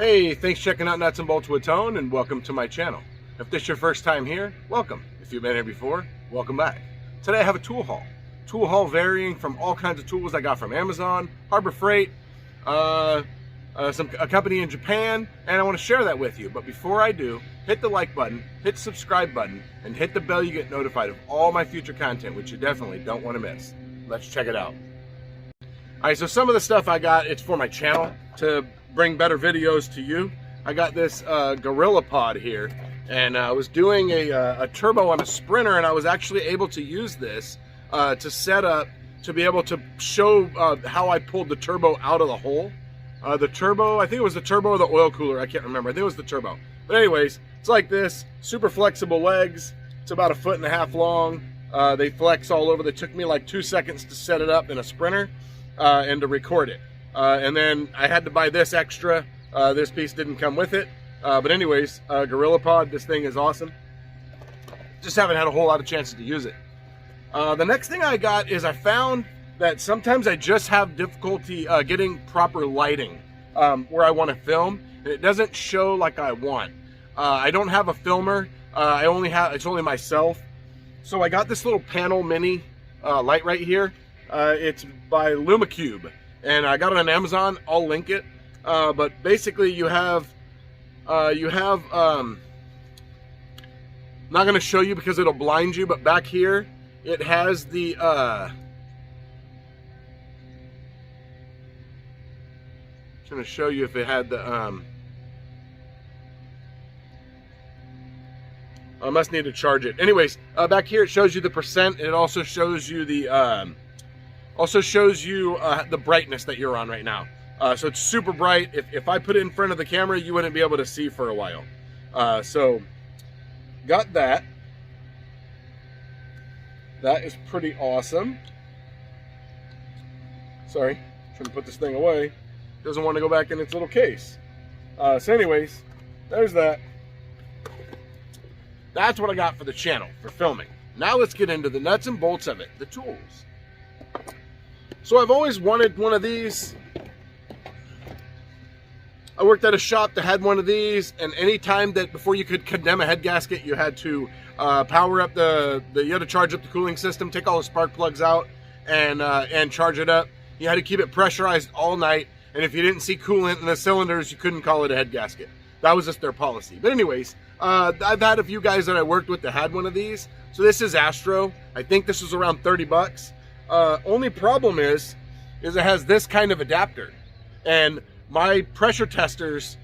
Hey, thanks for checking out Nuts and Bolts with Tone, and welcome to my channel. If this is your first time here, welcome. If you've been here before, welcome back. Today I have a tool haul. Tool haul varying from all kinds of tools I got from Amazon, Harbor Freight, a company in Japan, and I want to share that with you. But before I do, hit the like button, hit the subscribe button, and hit the bell. You get notified of all my future content, which you definitely don't want to miss. Let's check it out. All right, so some of the stuff I got, it's for my channel to bring better videos to you. I got this GorillaPod here, and I was doing a turbo on a Sprinter, and I was actually able to use this to set up to be able to show how I pulled the turbo out of the hole. The turbo, I think it was the turbo or the oil cooler, I can't remember. I think it was the turbo. But anyways, it's like this, super flexible legs. It's about 1.5 feet long. They flex all over. They took me like 2 seconds to set it up in a Sprinter and to record it. And then I had to buy this extra. This piece didn't come with it. But anyways, GorillaPod, this thing is awesome. Just haven't had a whole lot of chances to use it. The next thing I got is I found that sometimes I just have difficulty getting proper lighting where I want to film, and it doesn't show like I want. I don't have a filmer. It's only myself. So I got this little panel mini light right here. It's by Luma Cube, and I got it on Amazon. I'll link it. But basically you have I'm not going to show you because it'll blind you, but back here it has the trying to show you if it had the I must need to charge it. Anyways, back here it shows you the percent, and it also shows you the the brightness that you're on right now. So it's super bright. If I put it in front of the camera, you wouldn't be able to see for a while. So got that. That is pretty awesome. Sorry, trying to put this thing away. Doesn't want to go back in its little case. So anyways, there's that. That's what I got for the channel, for filming. Now let's get into the nuts and bolts of it, the tools. So I've always wanted one of these. I worked at a shop that had one of these, and any time that before you could condemn a head gasket, you had to power up you had to charge up the cooling system, take all the spark plugs out, and charge it up. You had to keep it pressurized all night, and if you didn't see coolant in the cylinders, you couldn't call it a head gasket. That was just their policy. But anyways, I've had a few guys that I worked with that had one of these. So this is Astro. I think this was around 30 bucks. Only problem is it has this kind of adapter, and my pressure testers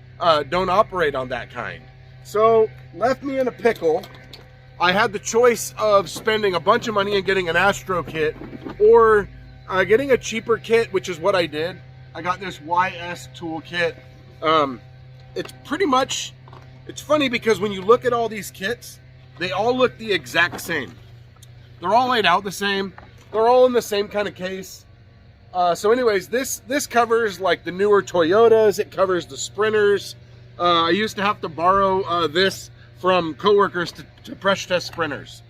don't operate on that kind. So left me in a pickle. I had the choice of spending a bunch of money and getting an Astro kit, or getting a cheaper kit, which is what I did. I got this YS tool kit. It's pretty much, it's funny because when you look at all these kits, they all look the exact same. They're all laid out the same. They're all in the same kind of case. So anyways, this covers like the newer Toyotas. It covers the Sprinters. I used to have to borrow this from coworkers to pressure test Sprinters.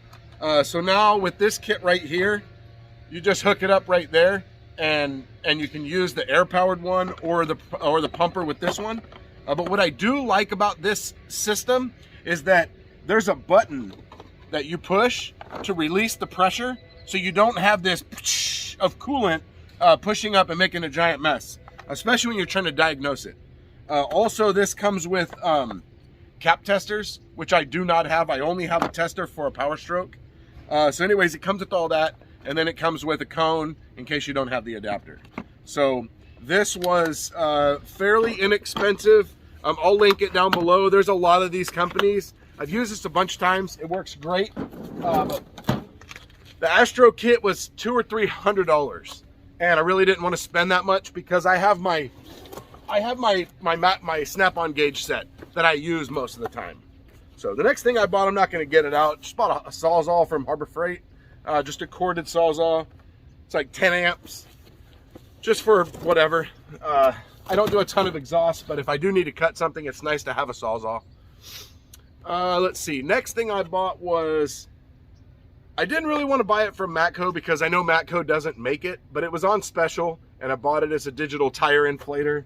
So now with this kit right here, you just hook it up right there, and you can use the air-powered one or the pumper with this one. But what I do like about this system is that there's a button that you push to release the pressure, so you don't have this of coolant pushing up and making a giant mess, especially when you're trying to diagnose it. Also, this comes with cap testers, which I do not have. I only have a tester for a power stroke. So anyways, it comes with all that, and then it comes with a cone in case you don't have the adapter. So this was fairly inexpensive. I'll link it down below. There's a lot of these companies. I've used this a bunch of times. It works great. But the Astro kit was $200 or $300, and I really didn't want to spend that much because I have my snap-on gauge set that I use most of the time. So the next thing I bought, I'm not going to get it out. Just bought a Sawzall from Harbor Freight, just a corded Sawzall. It's like 10 amps. Just for whatever. I don't do a ton of exhaust, but if I do need to cut something, it's nice to have a Sawzall. Let's see. Next thing I bought was, I didn't really want to buy it from Matco because I know Matco doesn't make it, but it was on special, and I bought it as a digital tire inflator.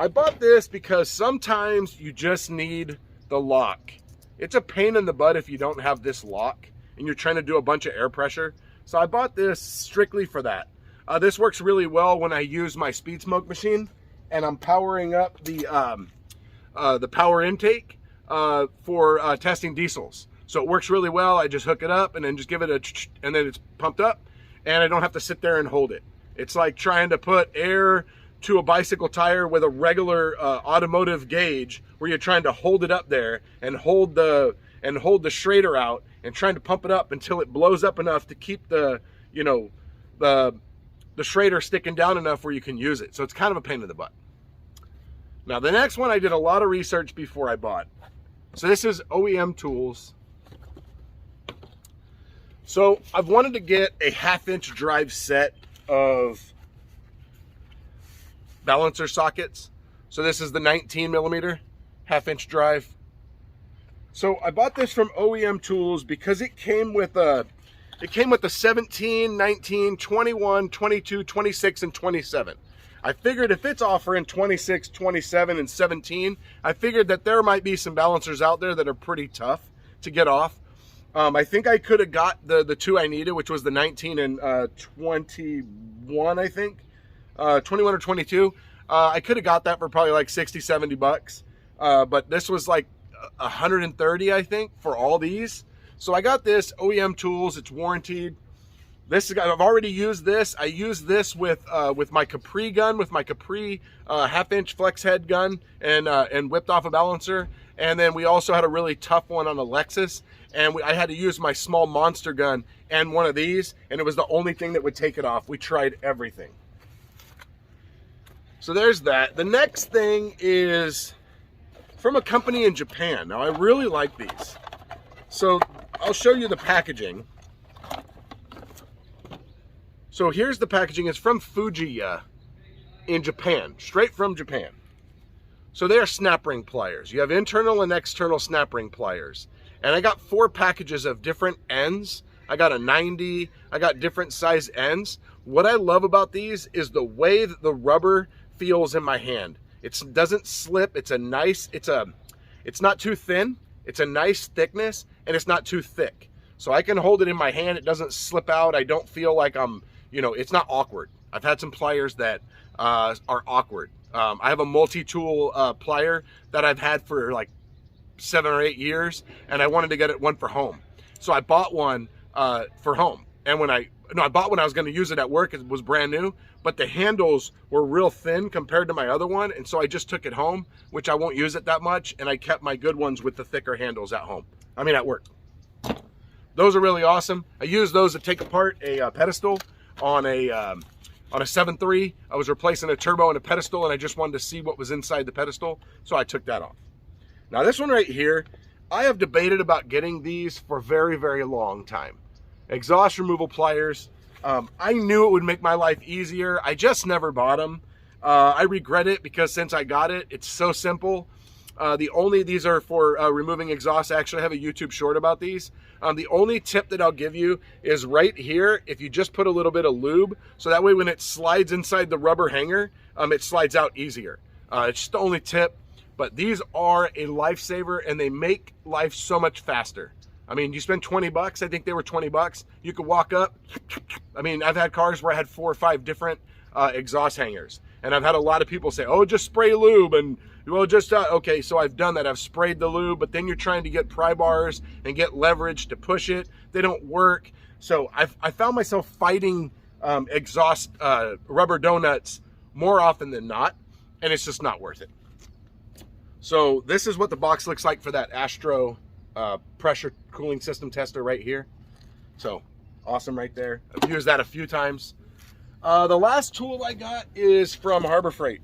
I bought this because sometimes you just need the lock. It's a pain in the butt if you don't have this lock and you're trying to do a bunch of air pressure. So I bought this strictly for that. This works really well when I use my speed smoke machine and I'm powering up the power intake for testing diesels. So it works really well. I just hook it up and then just give it a, and then it's pumped up and I don't have to sit there and hold it. It's like trying to put air to a bicycle tire with a regular automotive gauge where you're trying to hold it up there and hold the Schrader out and trying to pump it up until it blows up enough to keep the, you know, the Schrader sticking down enough where you can use it. So it's kind of a pain in the butt. Now the next one I did a lot of research before I bought. So this is OEM Tools. So I've wanted to get a 1/2-inch drive set of balancer sockets. So this is the 19mm 1/2-inch drive. So I bought this from OEM Tools because it came with the 17, 19, 21, 22, 26, and 27. I figured if it's offering 26, 27, and 17, I figured that there might be some balancers out there that are pretty tough to get off. I think I could have got the two I needed, which was the 19 and 21, I think. 21 or 22. I could have got that for probably like 60, 70 bucks. But this was like 130, I think, for all these. So I got this OEM Tools. It's warranted. This I've already used this. I used this with my Capri gun, with my Capri 1/2-inch flex head gun, and whipped off a balancer. And then we also had a really tough one on a Lexus, and I had to use my small monster gun and one of these, and it was the only thing that would take it off. We tried everything. So there's that. The next thing is from a company in Japan. Now I really like these. So I'll show you the packaging. So here's the packaging. It's from Fujiya in Japan, straight from Japan. So they are snap ring pliers. You have internal and external snap ring pliers. And I got 4 packages of different ends. I got a 90, I got different size ends. What I love about these is the way that the rubber feels in my hand. It doesn't slip. It's a nice, it's not too thin. It's a nice thickness and it's not too thick. So I can hold it in my hand. It doesn't slip out. I don't feel like I'm, you know, it's not awkward. I've had some pliers that are awkward. I have a multi-tool plier that I've had for like 7 or 8 years, and I wanted to get one for home. So I bought one for home. And I bought one, I was going to use it at work. It was brand new, but the handles were real thin compared to my other one. And so I just took it home, which I won't use it that much. And I kept my good ones with the thicker handles at home. I mean, at work. Those are really awesome. I used those to take apart a pedestal on a 7.3. I was replacing a turbo and a pedestal, and I just wanted to see what was inside the pedestal. So I took that off. Now this one right here, I have debated about getting these for a very, very long time. Exhaust removal pliers. I knew it would make my life easier. I just never bought them. I regret it because since I got it, it's so simple. These are for removing exhaust. I actually have a YouTube short about these. The only tip that I'll give you is right here, if you just put a little bit of lube, so that way when it slides inside the rubber hanger, it slides out easier. It's just the only tip, but these are a lifesaver and they make life so much faster. I mean, you spend 20 bucks, I think they were 20 bucks. You could walk up. I mean, I've had cars where I had 4 or 5 different exhaust hangers. And I've had a lot of people say, oh, just spray lube. And well, just, okay, so I've done that. I've sprayed the lube, but then you're trying to get pry bars and get leverage to push it. They don't work. So I found myself fighting exhaust rubber donuts more often than not. And it's just not worth it. So this is what the box looks like for that Astro pressure cooling system tester right here. So awesome right there. I've used that a few times. The last tool I got is from Harbor Freight.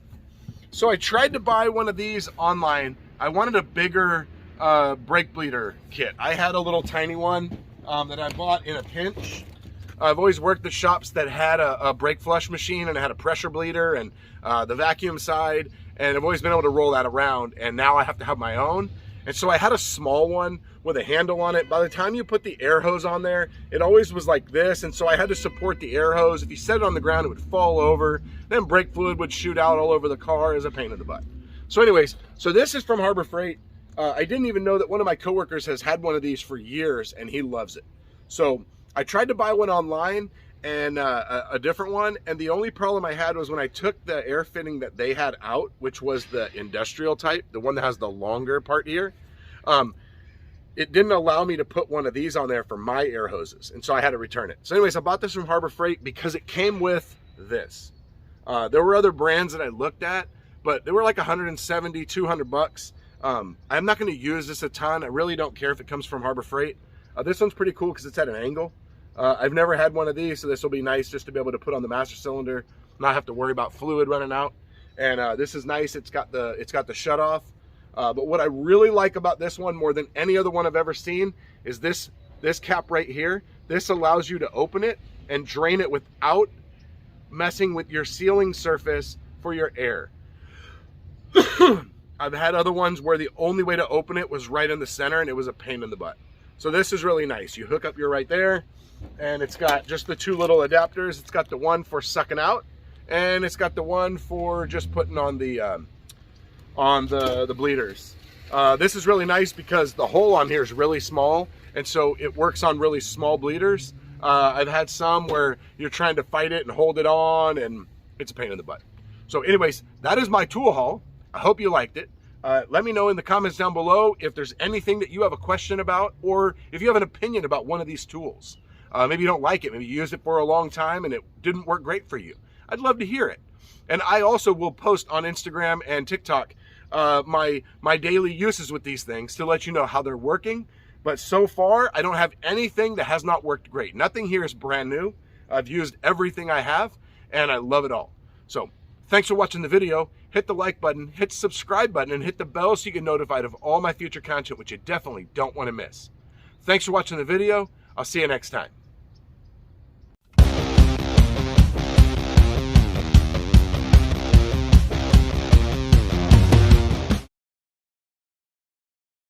So I tried to buy one of these online. I wanted a bigger brake bleeder kit. I had a little tiny one that I bought in a pinch. I've always worked at shops that had a brake flush machine and it had a pressure bleeder and the vacuum side, and I've always been able to roll that around, and now I have to have my own. And so I had a small one with a handle on it. By the time you put the air hose on there, it always was like this. And so I had to support the air hose. If you set it on the ground, it would fall over. Then brake fluid would shoot out all over the car. As a pain in the butt. So anyways, so this is from Harbor Freight. I didn't even know that one of my coworkers has had one of these for years and he loves it. So I tried to buy one online and a different one. And the only problem I had was when I took the air fitting that they had out, which was the industrial type, the one that has the longer part here. It didn't allow me to put one of these on there for my air hoses. And so I had to return it. So anyways, I bought this from Harbor Freight because it came with this. There were other brands that I looked at, but they were like 170, 200 bucks. I'm not going to use this a ton. I really don't care if it comes from Harbor Freight. This one's pretty cool because it's at an angle. I've never had one of these, so this will be nice just to be able to put on the master cylinder, not have to worry about fluid running out. And this is nice. It's got the shut off. But what I really like about this one more than any other one I've ever seen is this cap right here. This allows you to open it and drain it without messing with your sealing surface for your air. I've had other ones where the only way to open it was right in the center and it was a pain in the butt. So this is really nice. You hook up your right there and it's got just the two little adapters. It's got the one for sucking out and it's got the one for just putting on the bleeders. This is really nice because the hole on here is really small and so it works on really small bleeders. I've had some where you're trying to fight it and hold it on and it's a pain in the butt. So anyways, that is my tool haul. I hope you liked it. Let me know in the comments down below if there's anything that you have a question about or if you have an opinion about one of these tools. Maybe you don't like it. Maybe you used it for a long time and it didn't work great for you. I'd love to hear it. And I also will post on Instagram and TikTok my daily uses with these things to let you know how they're working. But so far, I don't have anything that has not worked great. Nothing here is brand new. I've used everything I have and I love it all. So thanks for watching the video. Hit the like button, hit the subscribe button, and hit the bell so you get notified of all my future content, which you definitely don't want to miss. Thanks for watching the video. I'll see you next time.